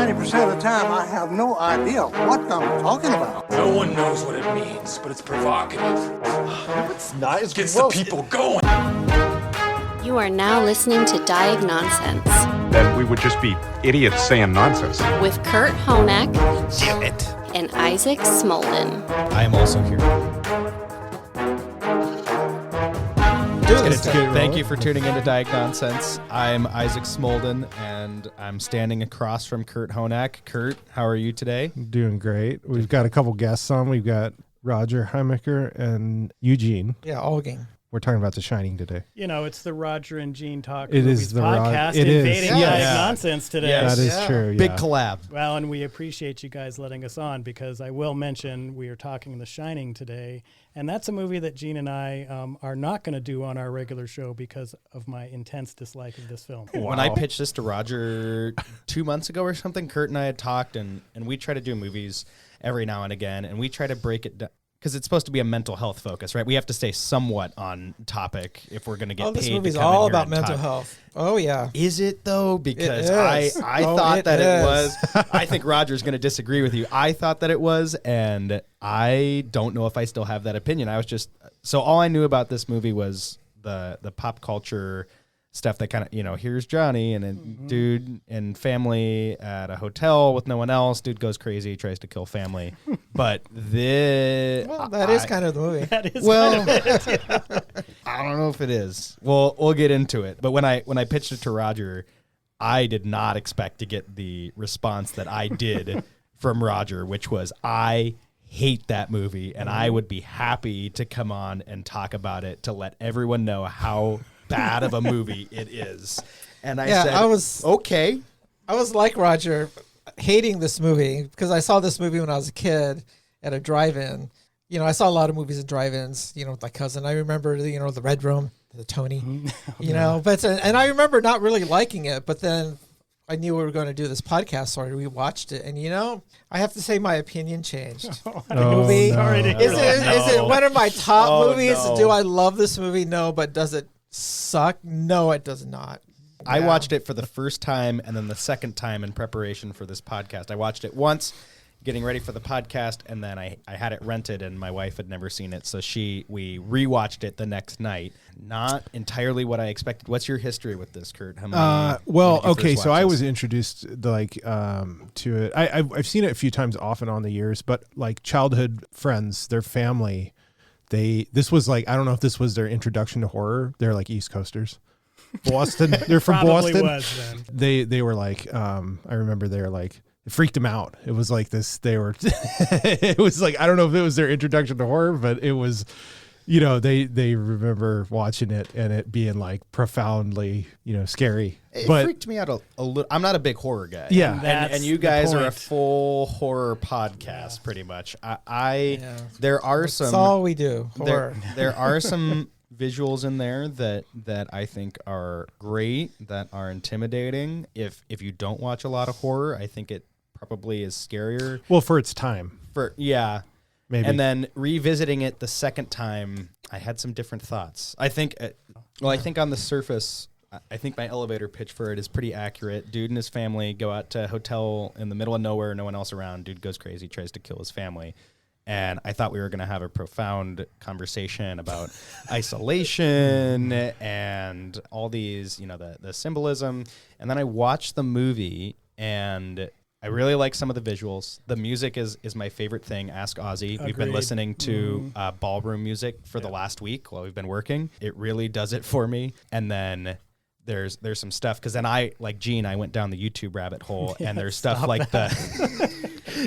90% of the time, I have no idea what I'm talking about. No one knows what it means, but it's provocative. No, it's not. It Gets the people going. You are now listening to Diagnonsense That we would just be idiots saying nonsense. with Kurt Honack Damn it. and Isaac Smolden. I am also here. Thank you for tuning into Diagnonsense. I'm Isaac Smolden, and I'm standing across from Kurt Honack. Kurt, how are you today? Doing great. We've got a couple guests on. We've got Roger Heimaker and Eugene. Yeah, all gang. We're talking about The Shining today. You know, it's the Roger and Gene Talk It Movies is the podcast it is. invading Diagnonsense today. Yes. That is true. Yeah. Big collab. Well, and we appreciate you guys letting us on because I will mention we are talking The Shining today, and that's a movie that Gene and I are not going to do on our regular show because of my intense dislike of this film. When I pitched this to Roger 2 months ago or something, Kurt and I had talked, and we try to do movies every now and again, and we try to break it down. Because it's supposed to be a mental health focus, right? We have to stay somewhat on topic if we're going to get paid. This to movie's come all in here about and mental talk. health. Oh, yeah. Is it, though? Because It is. I thought that it is. was. I think Roger's going to disagree with you. I thought that it was, and I don't know if I still have that opinion. I was just... So all I knew about this movie was the pop culture stuff that kind of, you know, here's Johnny and a dude and family at a hotel with no one else. Dude goes crazy, tries to kill family. But That is kind of the movie. That is well, I don't know if it is. We'll get into it. But when I pitched it to Roger, I did not expect to get the response that I did from Roger, which was I hate that movie and I would be happy to come on and talk about it to let everyone know how bad of a movie it is. And I said, I was okay. I was like Roger, hating this movie because I saw this movie when I was a kid at a drive-in. You know, I saw a lot of movies at drive-ins, you know, with my cousin. I remember, you know, the Red Room, the Tony, you know, and I remember not really liking it, but then I knew we were going to do this podcast, so we watched it, and you know, I have to say my opinion changed. The movie is it one of my top movies? No. Do I love this movie? No, but does it suck? No, it does not. I watched it for the first time and then the second time in preparation for this podcast. I watched it once getting ready for the podcast, and then I had it rented, and my wife had never seen it, so we rewatched it the next night. Not entirely what I expected. What's your history with this, Kurt? How many, well, when did you okay, first so watch I this? was introduced to it. I've seen it a few times off and on the years, but like childhood friends, their family, this was like, I don't know if this was their introduction to horror. They're like East Coasters. Boston. They're from Probably Boston. was then. They were like, I remember they were like, it freaked them out. It was like this, it was like, I don't know if it was their introduction to horror, but it was, you know, they remember watching it and it being like profoundly, you know, scary. It but freaked me out a little. I'm not a big horror guy. Yeah. And you That's guys the are a point. full horror podcast, pretty much. There are some. That's all we do. Horror. There are some visuals in there that I think are great, that are intimidating. If you don't watch a lot of horror, I think it probably is scarier. well, for its time, Maybe. And then revisiting it the second time, I had some different thoughts. I think, I think on the surface, I think my elevator pitch for it is pretty accurate. Dude and his family go out to a hotel in the middle of nowhere, no one else around. Dude goes crazy, tries to kill his family. And I thought we were going to have a profound conversation about isolation and all these, you know, the symbolism. And then I watched the movie, and I really like some of the visuals. The music is my favorite thing. Ask Ozzy. We've been Agreed. listening to ballroom music for the last week while we've been working. It really does it for me. And then there's some stuff, because then I, like Gene, I went down the YouTube rabbit hole, and there's stuff like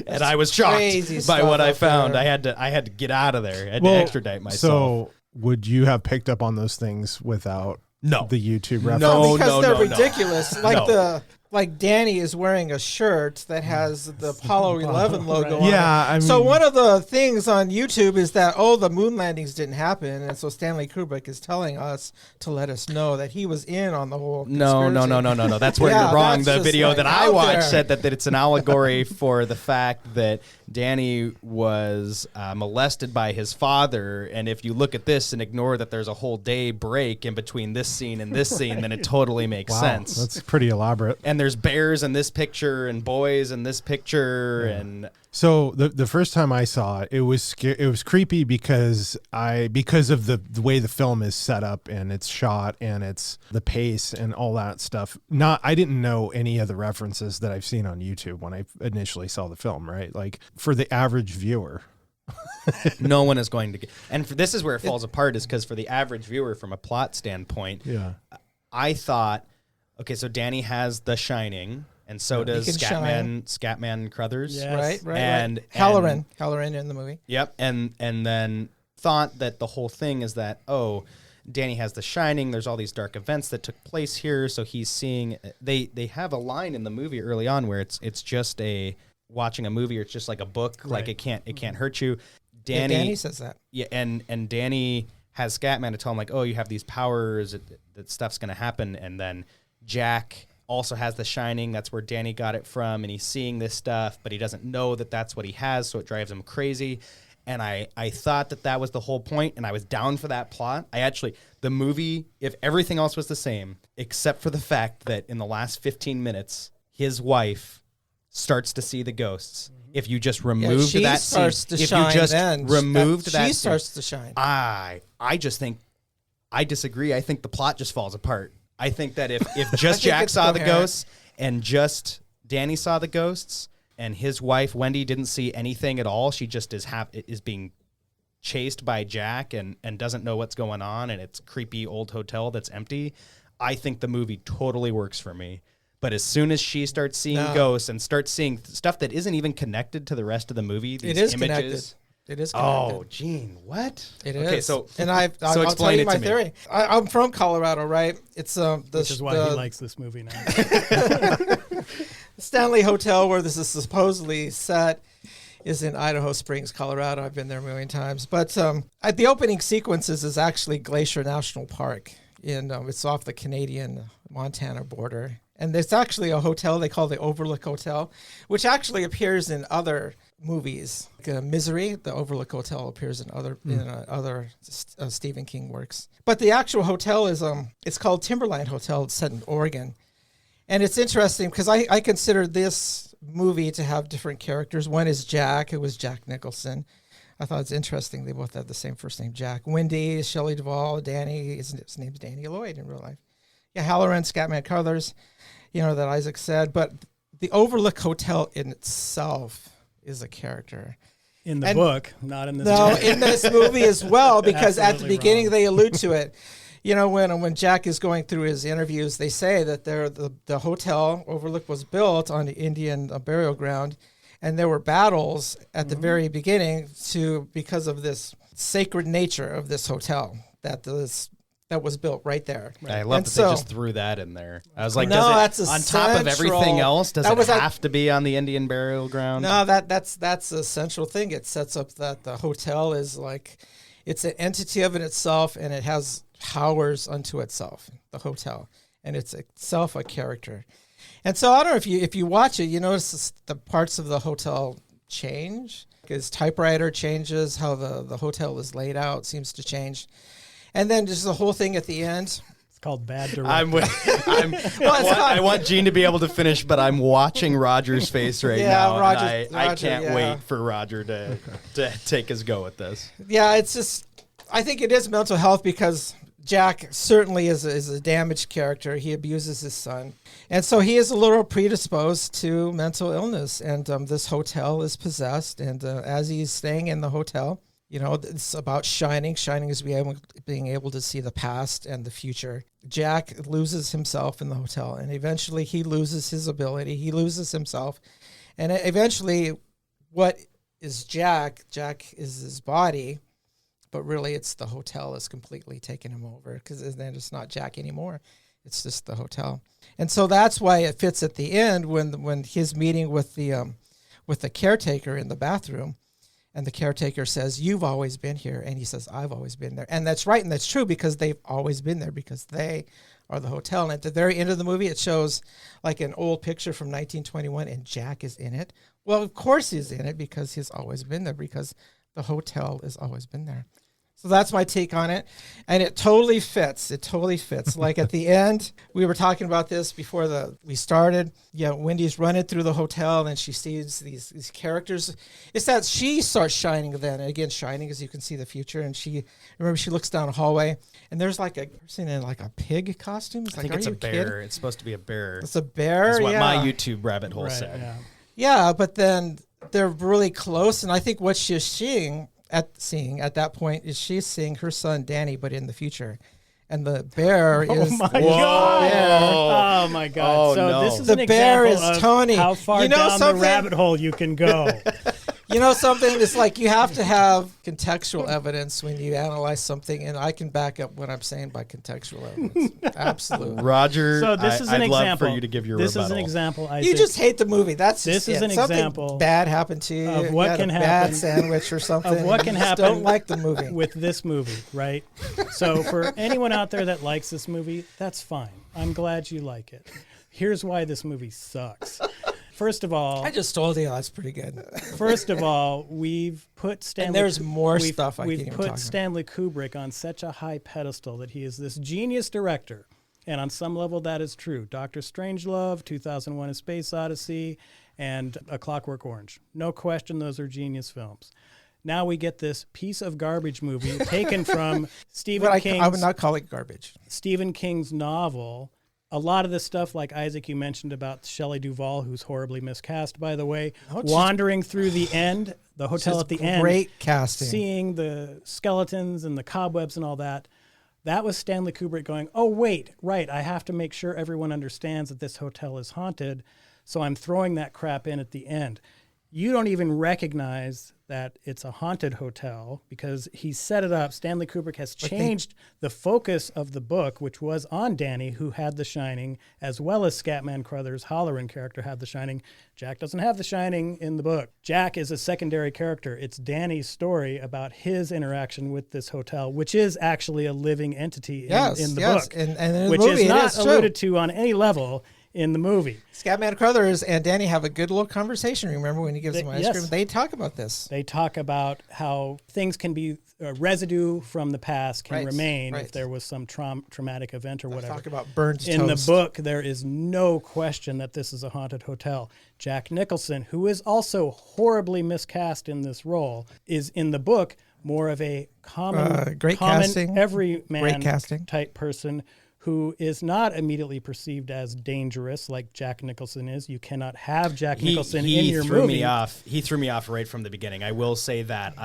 and I was shocked crazy by what stuff I up found. there. I had to get out of there. I had to extradite myself. So would you have picked up on those things without No. the YouTube reference? No, because they're no. ridiculous. Like No. like Danny is wearing a shirt that has the Apollo 11 logo on Yeah, it. I mean, So one of the things on YouTube is that, the moon landings didn't happen. And so Stanley Kubrick is telling us to let us know that he was in on the whole No. conspiracy. That's where Yeah, you're wrong. that's The just, video like, that I out watched there. said that it's an allegory for the fact that Danny was molested by his father. And if you look at this and ignore that there's a whole day break in between this scene and this scene, then it totally makes wow, sense. that's pretty elaborate. And and there's bears in this picture and boys in this picture and So the first time I saw it, it was creepy because of the way the film is set up and it's shot and it's the pace and all that stuff. I didn't know any of the references that I've seen on YouTube when I initially saw the film, right? Like for the average viewer. no one is going to get, and this is where it falls apart, is because for the average viewer from a plot standpoint, I thought, okay, so Danny has The Shining, and so does Scatman Crothers. Yes. Right. And Halloran in the movie. Yep, and then thought that the whole thing is that, oh, Danny has The Shining, there's all these dark events that took place here, so he's seeing, they have a line in the movie early on where it's just watching a movie, or it's just like a book, like it can't hurt you. Danny says that. Yeah, and Danny has Scatman to tell him, like, oh, you have these powers, that stuff's going to happen. And then Jack also has The Shining. That's where Danny got it from. And he's seeing this stuff, but he doesn't know that that's what he has, so it drives him crazy. And I thought that was the whole point, and I was down for that plot. The movie, if everything else was the same, except for the fact that in the last 15 minutes, his wife starts to see the ghosts. If you just removed that scene, if you just removed that, she starts to shine. I just think, I disagree. I think the plot just falls apart. I think that if just Jack saw the ghosts and just Danny saw the ghosts and his wife Wendy didn't see anything at all, she just is being chased by Jack and doesn't know what's going on, and it's a creepy old hotel that's empty, I think the movie totally works for me. But as soon as she starts seeing ghosts and starts seeing stuff that isn't even connected to the rest of the movie, these images. Connected. It is connected. Oh, Gene, what? Okay, so I'll tell you my theory. I'm from Colorado, right? It's which is why he likes this movie now. Stanley Hotel, where this is supposedly set, is in Idaho Springs, Colorado. I've been there a million times. But at the opening sequences is actually Glacier National Park. It's off the Canadian-Montana border. And there's actually a hotel they call the Overlook Hotel, which actually appears in other movies. Like Misery, the Overlook Hotel appears in other Stephen King works. But the actual hotel is it's called Timberline Hotel. It's set in Oregon. And it's interesting because I consider this movie to have different characters. One is Jack, who was Jack Nicholson. I thought it's interesting they both have the same first name, Jack. Wendy, Shelley Duvall, Danny, his name's Danny Lloyd in real life. Yeah, Halloran, Scatman Crothers, that Isaac said. But the Overlook Hotel in itself is a character. In the book, not in this No, movie. in this movie as well, because at the beginning wrong. they allude to it. When Jack is going through his interviews, they say that the hotel Overlook was built on the Indian burial ground, and there were battles at the very beginning because of this sacred nature of this hotel that was built right there. Right. I love that they just threw that in there. I was like, that's on top of everything else, does it have to be on the Indian burial ground? No, that's a central thing. It sets up that the hotel is like, it's an entity of itself, and it has powers unto itself, the hotel, and it's itself a character. And so I don't know if you watch it, you notice the parts of the hotel change. His typewriter changes, how the hotel is laid out seems to change. And then just the whole thing at the end. It's called bad directing. I want Gene to be able to finish, but I'm watching Roger's face right now. Roger, I can't wait for Roger to take his go at this. Yeah, it's just, I think it is mental health because Jack certainly is a damaged character. He abuses his son. And so he is a little predisposed to mental illness. And this hotel is possessed. And as he's staying in the hotel, it's about shining. Shining is being able to see the past and the future. Jack loses himself in the hotel. And eventually he loses his ability. He loses himself. And eventually what is Jack? Jack is his body. But really, it's the hotel is completely taking him over because then it's not Jack anymore. It's just the hotel. And so that's why it fits at the end when his meeting with the caretaker in the bathroom, and the caretaker says, "You've always been here," and he says, "I've always been there," and that's right and that's true because they've always been there because they are the hotel. And at the very end of the movie, it shows like an old picture from 1921, and Jack is in it. Well, of course he's in it because he's always been there because the hotel has always been there. So that's my take on it. And it totally fits. It totally fits. Like at the end, we were talking about this before we started. Yeah, Wendy's running through the hotel and she sees these characters. It's that she starts shining then. And again, shining as you can see the future. And she looks down a hallway and there's like a person in like a pig costume. It's I like, think it's a bear. Kidding? It's supposed to be a bear. It's a bear. That's what yeah. my YouTube rabbit hole said. Yeah. Yeah, but then they're really close. And I think what she's seeing at that point is she's seeing her son Danny, but in the future, and the bear is my the God. bear. Oh my God! Oh, So no. this is The an bear example is of Tony. how far You know down the something? rabbit hole you can go. You know something? It's like you have to have contextual evidence when you analyze something, and I can back up what I'm saying by contextual evidence. Absolutely. Roger, So this is an I'd example. love for you to give your This rebuttal. is an example. I You think, just hate the movie. That's This just is it. an Something example bad happened to you. of what you had can a happen- bad sandwich or something. of what and can you just happen Don't like the movie. with this movie, right? So for anyone out there that likes this movie, that's fine. I'm glad you like it. Here's why this movie sucks. First of all, I just told you that's pretty good. we've put Stanley. And there's more we've- stuff I We've can't even put talk about. Stanley Kubrick on such a high pedestal that he is this genius director, and on some level that is true. Dr. Strangelove, 2001: A Space Odyssey, and A Clockwork Orange. No question, those are genius films. Now we get this piece of garbage movie taken from Stephen King's. I would not call it garbage. Stephen King's novel. A lot of the stuff, like Isaac, you mentioned about Shelley Duvall, who's horribly miscast, by the way, wandering through the end, the hotel at the end, Great casting. seeing the skeletons and the cobwebs and all that. That was Stanley Kubrick going, oh, wait, right, I have to make sure everyone understands that this hotel is haunted, so I'm throwing that crap in at the end. You don't even recognize that it's a haunted hotel because he set it up. Stanley Kubrick has changed the focus of the book, which was on Danny, who had The Shining, as well as Scatman Crothers' Halloran character had The Shining. Jack doesn't have The Shining in the book. Jack is a secondary character. It's Danny's story about his interaction with this hotel, which is actually a living entity in the book, And in the which movie, is not true. alluded to on any level in the movie. Scatman Crothers and Danny have a good little conversation. Remember when he gives them ice yes. cream? They talk about this. They talk about how things can be residue from the past can Right, remain right. if there was some traumatic event or whatever. Talk about burned In toast. the book, there is no question that this is a haunted hotel. Jack Nicholson, who is also horribly miscast in this role, is in the book more of a common casting. everyman Great casting. type person who is not immediately perceived as dangerous like Jack Nicholson is. You cannot have Jack Nicholson in your threw movie. me off. He threw me off right from the beginning. I will say that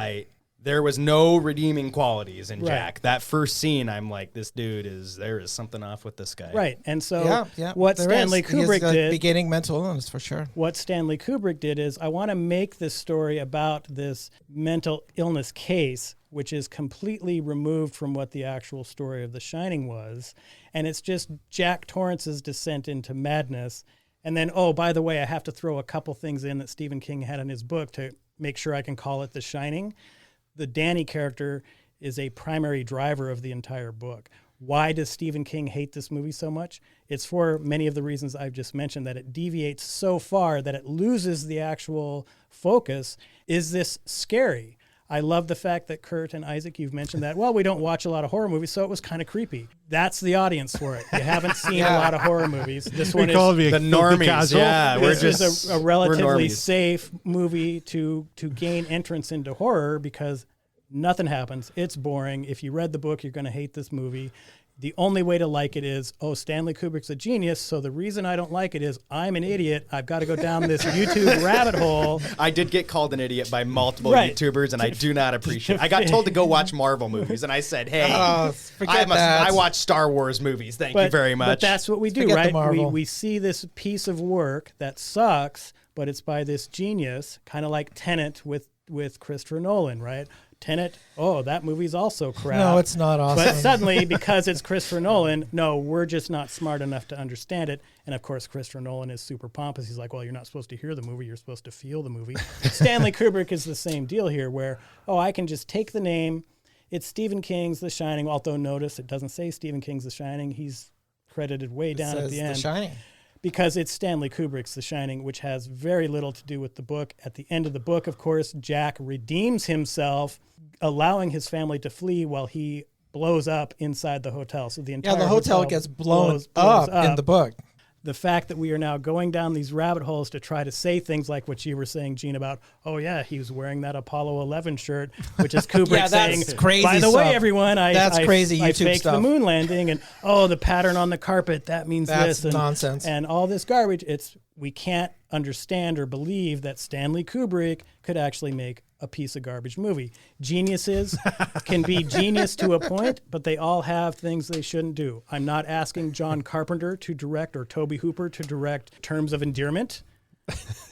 there was no redeeming qualities in Right. Jack. That first scene, I'm like, there is something off with this guy. Right. And so Yeah, what there Stanley is. He has Kubrick a did beginning mental illness for sure. what Stanley Kubrick did is I want to make this story about this mental illness case, which is completely removed from what the actual story of The Shining was. And it's just Jack Torrance's descent into madness. And then, oh, by the way, I have to throw a couple things in that Stephen King had in his book to make sure I can call it The Shining. The Danny character is a primary driver of the entire book. Why does Stephen King hate this movie so much? It's for many of the reasons I've just mentioned, that it deviates so far that it loses the actual focus. Is this scary? I love the fact that Kurt and Isaac, you've mentioned that, well, we don't watch a lot of horror movies, so it was kind of creepy. That's the audience for it. You haven't seen a lot of horror movies. This one is The normies. Yeah, we're this just is a relatively we're normies. safe movie to gain entrance into horror because nothing happens. It's boring. If you read the book, you're going to hate this movie. The only way to like it is, oh, Stanley Kubrick's a genius, so the reason I don't like it is I'm an idiot. I've got to go down this YouTube rabbit hole. I did get called an idiot by multiple Right. YouTubers, and I do not appreciate it. I got told to go watch Marvel movies, and I said, hey, Forget that. I watch Star Wars movies. Thank you very much. But that's what we do, Forget the right? Marvel. We see this piece of work that sucks, but it's by this genius, kind of like Tenet with Christopher Nolan, right? Tenet, oh, that movie's also crap. No, it's not awesome. But suddenly, because it's Christopher Nolan, no, we're just not smart enough to understand it. And of course, Christopher Nolan is super pompous. He's like, well, you're not supposed to hear the movie. You're supposed to feel the movie. Stanley Kubrick is the same deal here where, oh, I can just take the name. It's Stephen King's The Shining, although notice it doesn't say Stephen King's The Shining. He's credited way down at Says the The end. Shining. because it's Stanley Kubrick's The Shining, which has very little to do with the book. At the end of the book, of course, Jack redeems himself, allowing his family to flee while he blows up inside the hotel. So the entire the hotel gets blown up in the book. The fact that we are now going down these rabbit holes to try to say things like what you were saying, Gene, about, oh yeah, he was wearing that Apollo 11 shirt, which is Kubrick saying, crazy by the stuff. way, everyone, That's crazy I YouTube faked stuff. the moon landing, and the pattern on the carpet, that means That's this. nonsense. And all this garbage. We can't understand or believe that Stanley Kubrick could actually make a piece of garbage movie. Geniuses can be genius to a point, but they all have things they shouldn't do. I'm not asking John Carpenter to direct or Tobe Hooper to direct Terms of Endearment.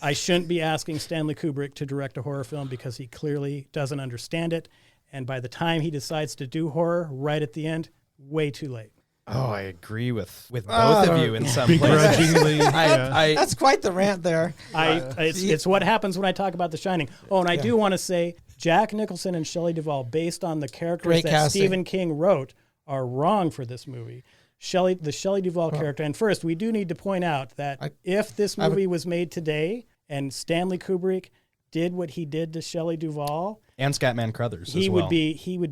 I shouldn't be asking Stanley Kubrick to direct a horror film because he clearly doesn't understand it. And by the time he decides to do horror, right at the end, way too late. Oh, I agree with both of you in some places. Begrudgingly. Yeah. That's quite the rant there. It's what happens when I talk about The Shining. Oh, and I do want to say Jack Nicholson and Shelley Duvall, based on the characters Great that casting. Stephen King wrote, are wrong for this movie. The Shelley Duvall character. And first, we do need to point out that if this movie was made today and Stanley Kubrick did what he did to Shelley Duvall, And Scatman Crothers he as well. would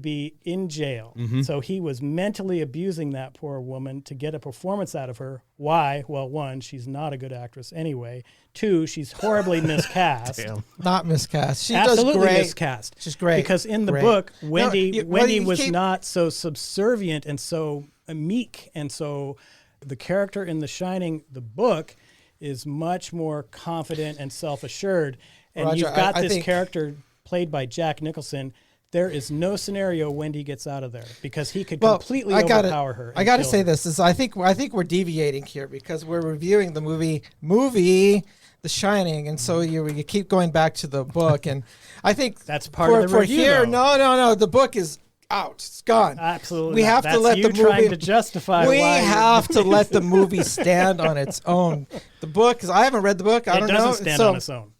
be in jail. So he was mentally abusing that poor woman to get a performance out of her. Why? Well, one, she's not a good actress anyway. Two, she's horribly miscast. Damn. Not miscast. She Absolutely does great. miscast. She's great. Because in the Great. book, No, Wendy you was keep- not so subservient and so meek, and so the character in The Shining, the book, is much more confident and self-assured. And Roger, you've got I this think- character played by Jack Nicholson. There is no scenario Wendy gets out of there because he could completely overpower her. I got to kill say her. this is I think we're deviating here because we're reviewing the movie The Shining, and so you keep going back to the book, and I think That's part of the for review, here. though. No, the book is out. It's gone. Absolutely We not. have That's to let you the movie trying to justify We why have to let the movie stand on its own. The book, because I haven't read the book. I it don't doesn't know. stand so on its own.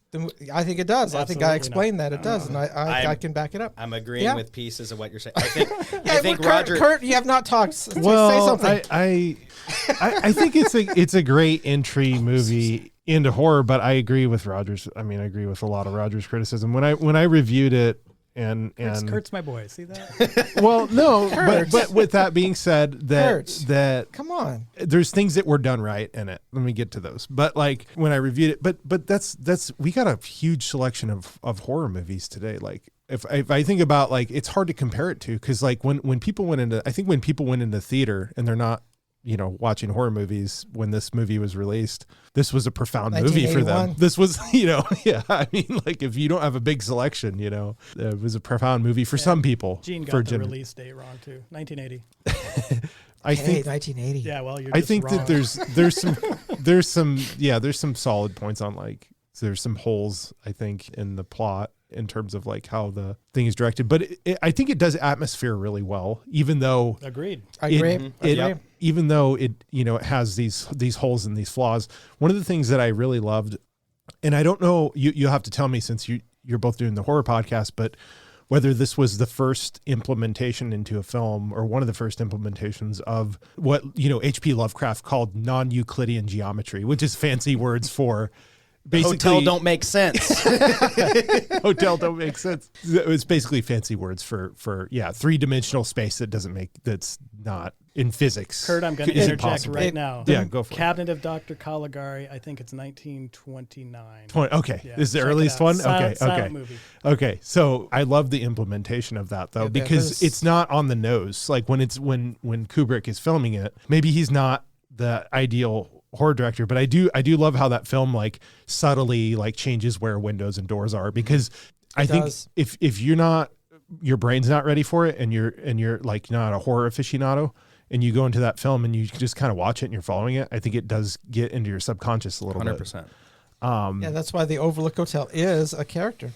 I think it does. I think Absolutely I not. explained that it does, and I can back it up. I'm agreeing Yeah. with pieces of what you're saying. I think, Yeah, I think well, Roger. Kurt, you have not talked. Say something. I think it's a great entry movie into horror, but I agree with Rogers. I mean, I agree with a lot of Rogers' criticism. When I reviewed it, and Kurt's my boy. See that? well, no, but with that being said, that Come on. there's things that were done right in it. Let me get to those. But like when I reviewed it, but that's we got a huge selection of horror movies today. Like if I think about, like, it's hard to compare it to, because like when people went into theater and they're not, watching horror movies when this movie was released, this was a profound movie for them. 1981. This was, yeah, I mean, like, if you don't have a big selection, it was a profound movie for some people. Gene for got the release date wrong too. 1980. I think 1980. Yeah, well, you're I just think wrong. that there's some solid points on, like, there's some holes, I think, in the plot in terms of like how the thing is directed, but I think it does atmosphere really well, even though Agreed. I agree. even though it it has these holes and these flaws. One of the things that I really loved, and I don't know, you'll have to tell me since you're both doing the horror podcast, but whether this was the first implementation into a film or one of the first implementations of what H.P. Lovecraft called non-Euclidean geometry, which is fancy words for basically Hotel don't make sense. hotel don't make sense. It's basically fancy words for three-dimensional space that's not in physics. Kurt, I'm going to Isn't interject possible. right now. Yeah, go for it. Cabinet of Dr. Caligari, I think it's 1929. Okay, Yeah, this is the check it earliest out. one. Silent movie. Okay. So I love the implementation of that though, because it's not on the nose. Like when Kubrick is filming it, maybe he's not the ideal horror director, but I do love how that film like subtly like changes where windows and doors are, because I think if you're not, your brain's not ready for it, and you're like not a horror aficionado, and you go into that film and you just kind of watch it and you're following it, I think it does get into your subconscious a little 100%. bit. Yeah, that's why the Overlook Hotel is a character.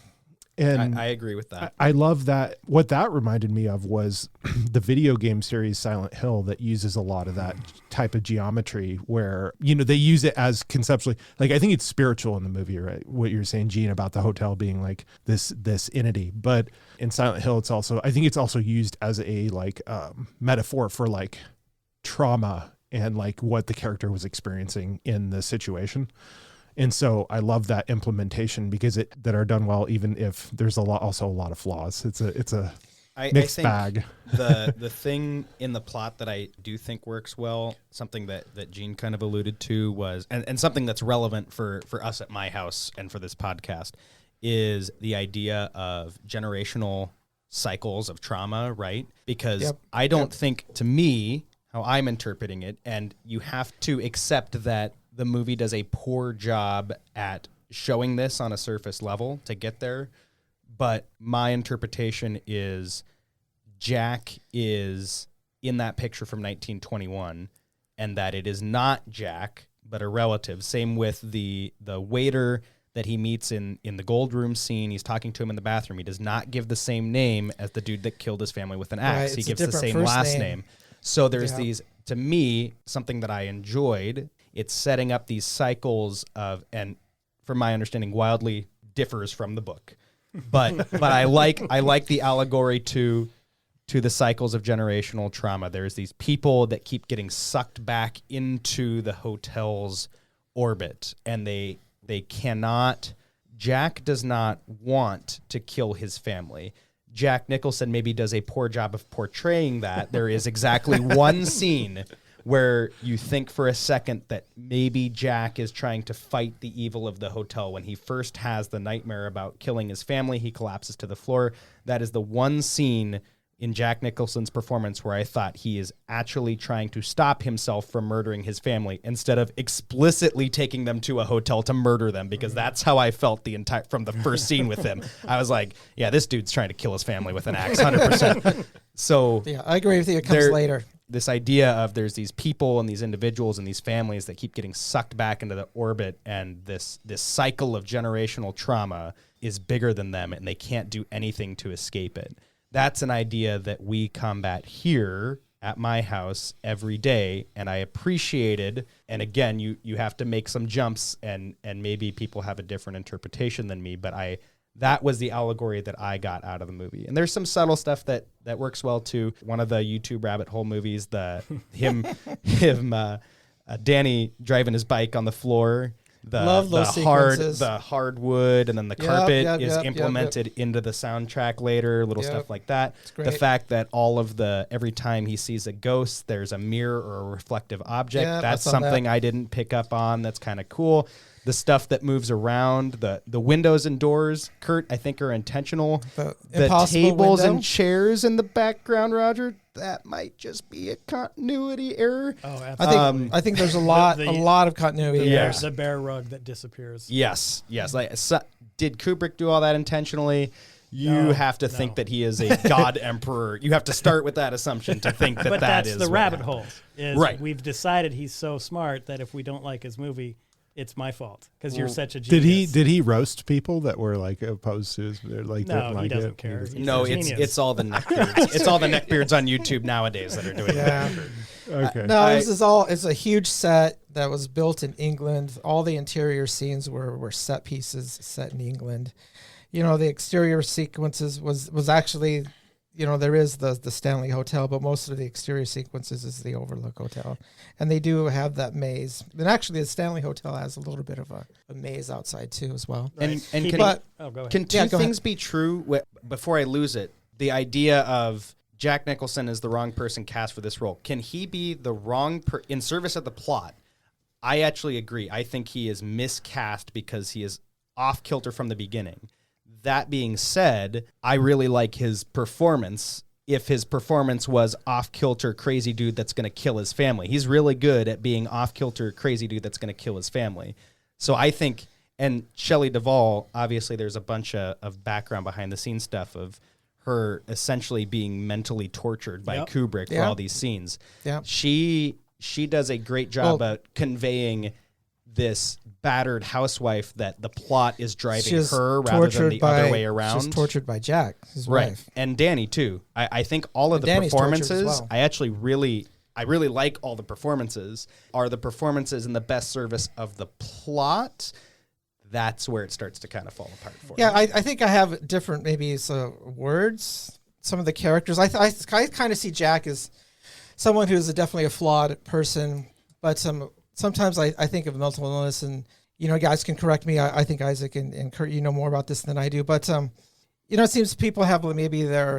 And I agree with that. I love that. What that reminded me of was the video game series Silent Hill, that uses a lot of that type of geometry where, they use it as conceptually, like, I think it's spiritual in the movie, right? What you're saying, Gene, about the hotel being like this entity. But in Silent Hill, I think it's also used as a like metaphor for like trauma and like what the character was experiencing in the situation. And so I love that implementation because that are done well, even if there's also a lot of flaws. It's a mixed bag. The thing in the plot that I do think works well, something that Gene kind of alluded to was, and something that's relevant for us at my house and for this podcast, is the idea of generational cycles of trauma, right? Because I don't think, to me, how I'm interpreting it, and you have to accept that the movie does a poor job at showing this on a surface level to get there. But my interpretation is Jack is in that picture from 1921, and that it is not Jack, but a relative. Same with the waiter that he meets in the gold room scene. He's talking to him in the bathroom. He does not give the same name as the dude that killed his family with an axe. Right, he gives the same last name. So there's these, to me, something that I enjoyed. It's setting up these cycles of, and from my understanding, wildly differs from the book. But I like the allegory to the cycles of generational trauma. There's these people that keep getting sucked back into the hotel's orbit, and they cannot. Jack does not want to kill his family. Jack Nicholson maybe does a poor job of portraying that. There is exactly one scene where you think for a second that maybe Jack is trying to fight the evil of the hotel. When he first has the nightmare about killing his family, he collapses to the floor. That is the one scene in Jack Nicholson's performance where I thought he is actually trying to stop himself from murdering his family instead of explicitly taking them to a hotel to murder them, because that's how I felt from the first scene with him. I was like, yeah, this dude's trying to kill his family with an axe, 100%. So yeah, I agree with you. It comes later. This idea of there's these people and these individuals and these families that keep getting sucked back into the orbit, and this cycle of generational trauma is bigger than them, and they can't do anything to escape it. That's an idea that we combat here at my house every day, and I appreciated. And again, you have to make some jumps, and maybe people have a different interpretation than me, but that was the allegory that I got out of the movie. And there's some subtle stuff that works well too. One of the YouTube rabbit hole movies, Danny driving his bike on the floor, Love those sequences. the hardwood, and then the carpet is implemented into the soundtrack later, little stuff like that. The fact that every time he sees a ghost, there's a mirror or a reflective object. That's something I didn't pick up on. That's kind of cool. The stuff that moves around, the windows and doors, Kurt, I think are intentional. The tables and chairs in the background, Roger, that might just be a continuity error. Oh, absolutely. I think there's a lot of continuity. There's the bear rug that disappears. Yes. Did Kubrick do all that intentionally? You have to think that he is a god emperor. You have to start with that assumption to think that but that that's is the rabbit hole. Right. We've decided he's so smart that if we don't like his movie, it's my fault because you're such a genius. Did he roast people that were like opposed to his No, he doesn't care. No, it's all the neckbeards. It's all the neckbeards on YouTube nowadays that are doing that. Okay. No, it's a huge set that was built in England. All the interior scenes were set pieces set in England. The exterior sequences was actually, there is the Stanley Hotel, but most of the exterior sequences is the Overlook Hotel. And they do have that maze. And actually the Stanley Hotel has a little bit of a maze outside too as well. Right. Can two things be true before I lose it? The idea of Jack Nicholson is the wrong person cast for this role. Can he be the wrong in service of the plot? I actually agree. I think he is miscast because he is off kilter from the beginning. That being said, I really like his performance. If his performance was off-kilter, crazy dude that's going to kill his family. He's really good at being off-kilter, crazy dude that's going to kill his family. So I think, and Shelley Duvall, obviously there's a bunch of background behind-the-scenes stuff of her essentially being mentally tortured by Kubrick for all these scenes. Yeah. She does a great job at conveying this battered housewife that the plot is driving her rather than the other way around. She's tortured by Jack, his wife. And Danny too. I think all of the performances, I actually really like all the performances. Are the performances in the best service of the plot? That's where it starts to kind of fall apart for me. I think I have different words. Some of the characters, I kind of see Jack as someone who's definitely a flawed person, but sometimes I think of mental illness, and guys can correct me. I think Isaac and Kurt, you know more about this than I do, but it seems people have they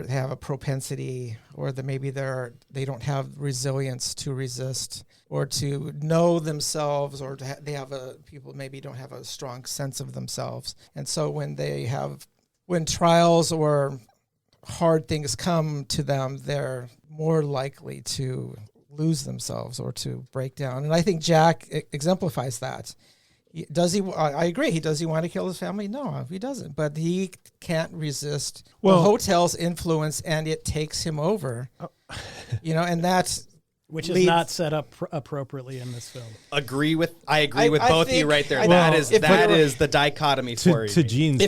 have a propensity, or that maybe they don't have resilience to resist or to know themselves, or people maybe don't have a strong sense of themselves, and so when trials or hard things come to them, they're more likely to lose themselves or to break down. And I think Jack exemplifies that. Does he? I agree. Does he want to kill his family? No, he doesn't. But he can't resist the hotel's influence, and it takes him over. And that's which is not set up appropriately in this film. I agree with both of you right there. That is the dichotomy for you. To Gene's.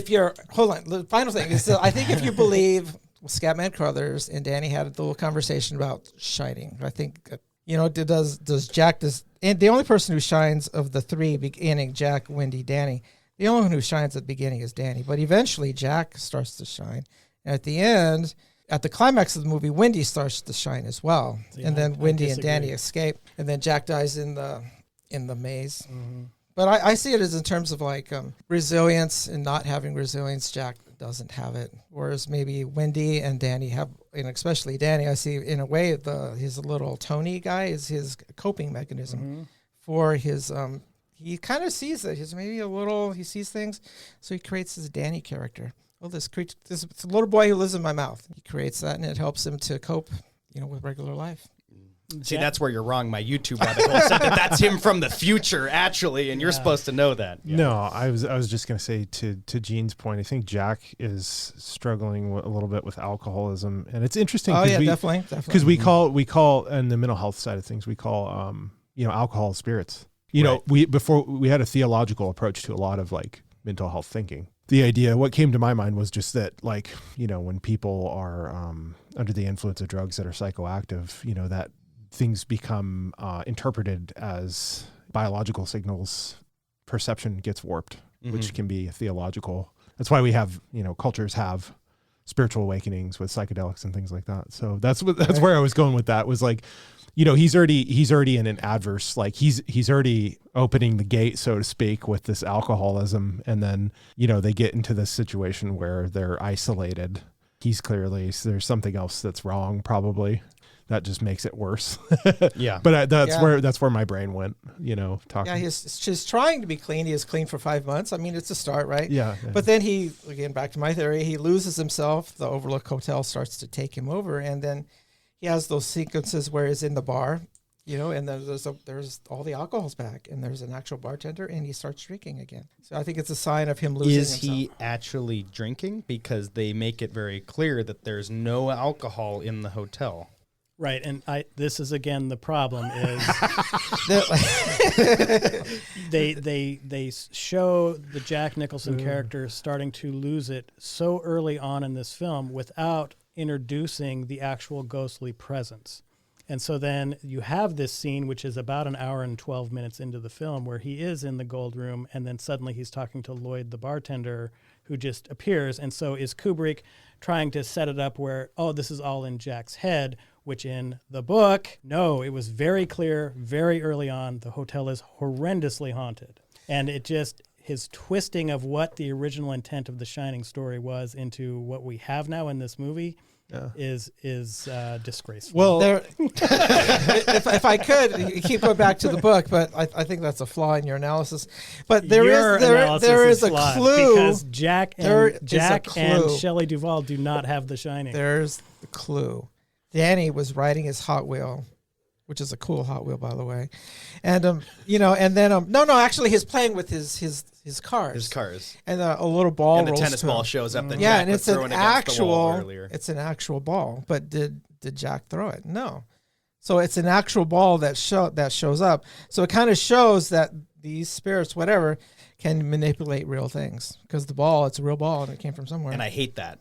Hold on. The final thing is, I think if you believe Scatman Crothers and Danny had a little conversation about shining, I think does Jack and the only person who shines of the three beginning, Jack, Wendy, Danny, the only one who shines at the beginning is Danny. But eventually Jack starts to shine, and at the end, at the climax of the movie, Wendy starts to shine as well. See, and then Wendy and Danny escape, and then Jack dies in the maze. Mm-hmm. But I see it as in terms of like resilience, and not having resilience. Jack doesn't have it, whereas maybe Wendy and Danny have, and especially Danny, I see in a way his little Tony guy is his coping mechanism for his. He kind of sees it. He's maybe he sees things, so he creates this Danny character. Well, this little boy who lives in my mouth. He creates that, and it helps him to cope, with regular life. See, that's where you're wrong. My YouTube article said that's him from the future, actually, and you're supposed to know that. Yeah. No, I was just going to say to Gene's point, I think Jack is struggling a little bit with alcoholism, and it's interesting. Oh yeah, definitely. Because we call in the mental health side of things, we call alcohol spirits. We had a theological approach to a lot of like mental health thinking. The idea, what came to my mind was just that, like, when people are under the influence of drugs that are psychoactive, that things become interpreted as biological signals. Perception gets warped, which can be theological. That's why we have, cultures have spiritual awakenings with psychedelics and things like that. So that's where I was going with that, was like, he's already in an adverse, like he's already opening the gate, so to speak, with this alcoholism. And then, they get into this situation where they're isolated. There's something else that's wrong, probably. That just makes it worse. Yeah. But that's where my brain went, talking. Yeah, he's trying to be clean. He is clean for 5 months. I mean, it's a start, right? Yeah. But then again, back to my theory, he loses himself. The Overlook Hotel starts to take him over. And then he has those sequences where he's in the bar, and then there's all the alcohol's back, and there's an actual bartender, and he starts drinking again. So I think it's a sign of him losing himself. Is he actually drinking? Because they make it very clear that there's no alcohol in the hotel. Right, and this is again the problem is they show the Jack Nicholson character starting to lose it so early on in this film without introducing the actual ghostly presence. And so then you have this scene, which is about an hour and 12 minutes into the film, where he is in the gold room, and then suddenly he's talking to Lloyd, the bartender, who just appears. And so is Kubrick trying to set it up where, this is all in Jack's head, which in the book, no, it was very clear very early on, the hotel is horrendously haunted. And his twisting of what the original intent of the Shining story was into what we have now in this movie is disgraceful. Well, if I could, you keep going back to the book, but I think that's a flaw in your analysis. But there is a clue, because Jack and Shelley Duvall do not have the Shining. There's the clue. Danny was riding his Hot Wheel, which is a cool Hot Wheel, by the way, and and then actually he's playing with his cars. His cars. And a little ball. And the rolls tennis to ball him. shows up. That Yeah, Jack and was it's an throwing against the wall actual. earlier. It's an actual ball, but did Jack throw it? No. So it's an actual ball that shows up. So it kind of shows that these spirits, whatever, can manipulate real things, because the ball, it's a real ball and it came from somewhere. And I hate that.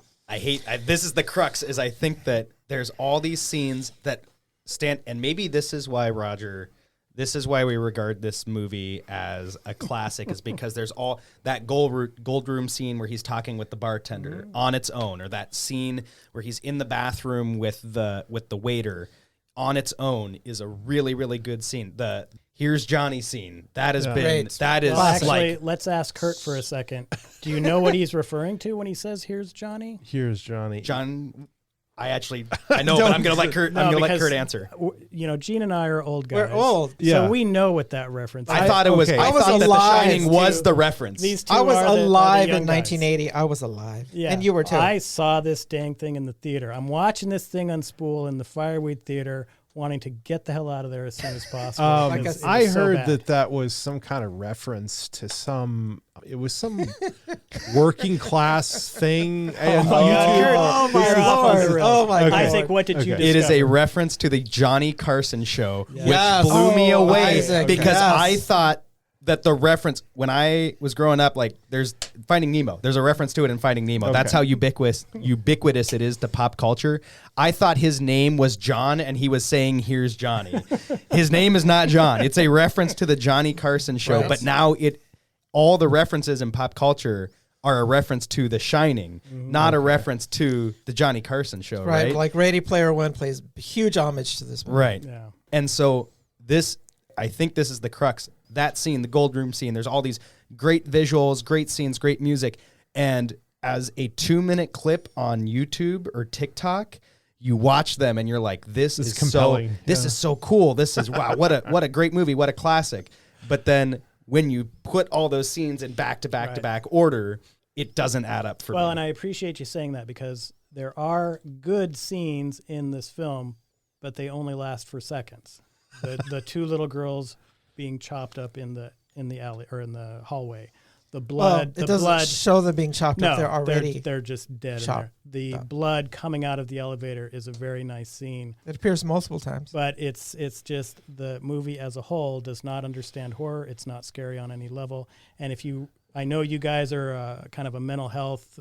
This is the crux, is I think that there's all these scenes that stand, and maybe this is why, Roger, this is why we regard this movie as a classic, is because there's all that gold room scene where he's talking with the bartender on its own, or that scene where he's in the bathroom with the waiter. on its own is a really, really good scene. The Here's Johnny scene. That has been, Great. that is Well, actually, like, let's ask Kurt for a second. Do you know what he's referring to when he says, "Here's Johnny"? Here's Johnny. John, I know, but I'm going to let Kurt, I'm going to let Kurt answer. Gene and I are old guys. We're old. Yeah. So we know what that reference is. I thought it was, okay. I I was thought that The alive Shining was to- the reference. These two I was are the alive young in guys. 1980. I was alive. Yeah. And you were too. I saw this dang thing in the theater. I'm watching this thing unspool in the Fireweed Theater, wanting to get the hell out of there as soon as possible. because it was I so heard bad. that was some kind of reference to some working class thing. And Oh my You're off on the lord. rails. Oh my god. Isaac, what did you discover? It is a reference to the Johnny Carson show, Yes. which blew me Oh, away Isaac, because yes. I thought that the reference, when I was growing up, like there's Finding Nemo. There's a reference to it in Finding Nemo. That's how ubiquitous it is to pop culture. I thought his name was John and he was saying, "Here's Johnny." His name is not John. It's a reference to the Johnny Carson show, Right. but now all the references in pop culture are a reference to The Shining, not a reference to the Johnny Carson show, Right. right? Like Ready Player One plays huge homage to this movie. Right. Yeah. And so I think this is the crux. That scene, the Gold Room scene, there's all these great visuals, great scenes, great music. And as a 2-minute clip on YouTube or TikTok, you watch them and you're like, this is compelling. This is so cool. This is, wow, what a great movie. What a classic. But then when you put all those scenes in back to back to back order, it doesn't add up for me. Well, and I appreciate you saying that because there are good scenes in this film, but they only last for seconds. The two little girls being chopped up in the alley or in the hallway. The blood. It doesn't show them being chopped No, up. They're already. they're just dead. chopped The blood coming out of the elevator is a very nice scene, It appears multiple times. but it's just the movie as a whole does not understand horror. It's not scary on any level. And I know you guys are kind of a mental health,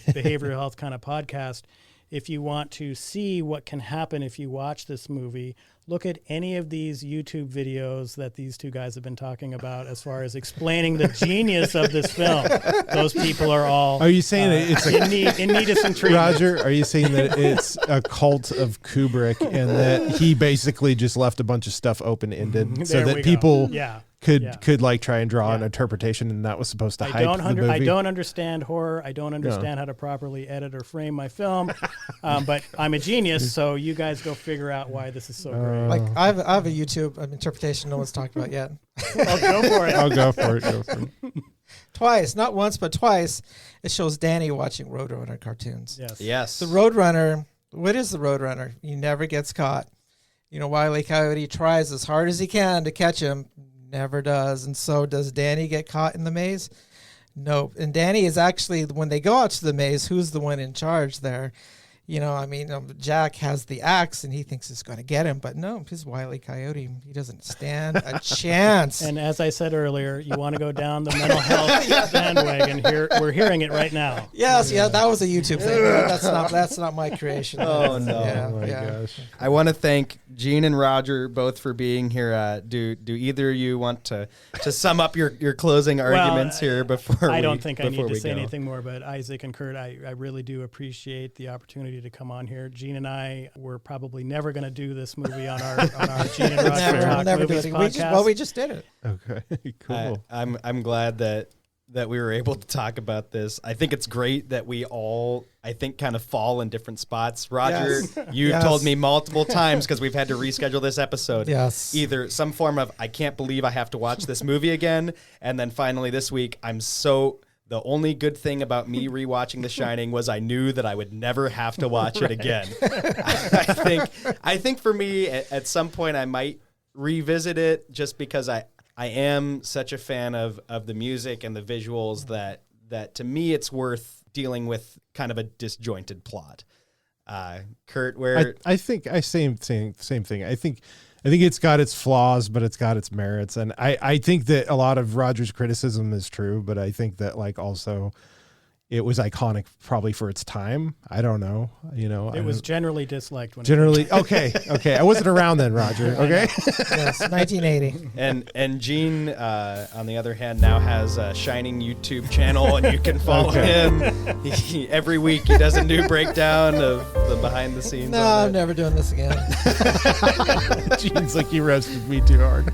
behavioral health kind of podcast. If you want to see what can happen if you watch this movie, look at any of these YouTube videos that these two guys have been talking about as far as explaining the genius of this film. Those people are all. Are you saying that it's in need of some treatment? Roger, are you saying that it's a cult of Kubrick and that he basically just left a bunch of stuff open-ended so There we that go. people Yeah. could like try and draw an Yeah. interpretation and that was supposed to I hype the movie? I don't understand horror. I don't understand how to properly edit or frame my film, but I'm a genius, so you guys go figure out why this is so great. Like I have a YouTube interpretation no one's talked about yet. I'll go for it. I'll go for it. Twice, not once, but twice. It shows Danny watching Roadrunner cartoons. Yes. yes. The Roadrunner. What is the Roadrunner? He never gets caught. Wile E. Coyote tries as hard as he can to catch him, never does. And so does Danny get caught in the maze? Nope. And Danny is actually, when they go out to the maze, who's the one in charge there? Jack has the axe and he thinks it's going to get him, but no, he's Wile E. Coyote. He doesn't stand a chance. And as I said earlier, you want to go down the mental health bandwagon. We're hearing it right now. Yes, yeah, that was a YouTube thing. That's not my creation. Oh, no. Yeah, Oh my yeah. gosh. I want to thank Gene and Roger both for being here. Do either of you want to sum up your closing arguments here before I don't think I need before to we say go? anything more, but Isaac and Kurt, I really do appreciate the opportunity to come on here. Gene and I were probably never going to do this movie on our Gene and Roger Never, Talk never do Movies it. podcast. We just did it. Okay, cool. I'm glad that we were able to talk about this. I think it's great that we all, I think, kind of fall in different spots. Roger, Yes. you've Yes. told me multiple times because we've had to reschedule this episode. Yes. Either some form of, I can't believe I have to watch this movie again. And then finally this week, the only good thing about me rewatching The Shining was I knew that I would never have to watch it again. I think for me, at some point, I might revisit it just because I am such a fan of the music and the visuals that to me it's worth dealing with kind of a disjointed plot. Kurt, where I think same thing. I think it's got its flaws, but it's got its merits. And I think that a lot of Roger's criticism is true, but I think that like also it was iconic probably for its time. I don't know. It was generally disliked when generally. Okay. I wasn't around then, Roger. Okay. Yes, 1980. And Gene, on the other hand, now has a Shining YouTube channel, and you can follow him. Every week he does a new breakdown of the behind the scenes. No, I'm never doing this again. Gene's like, you roasted me too hard.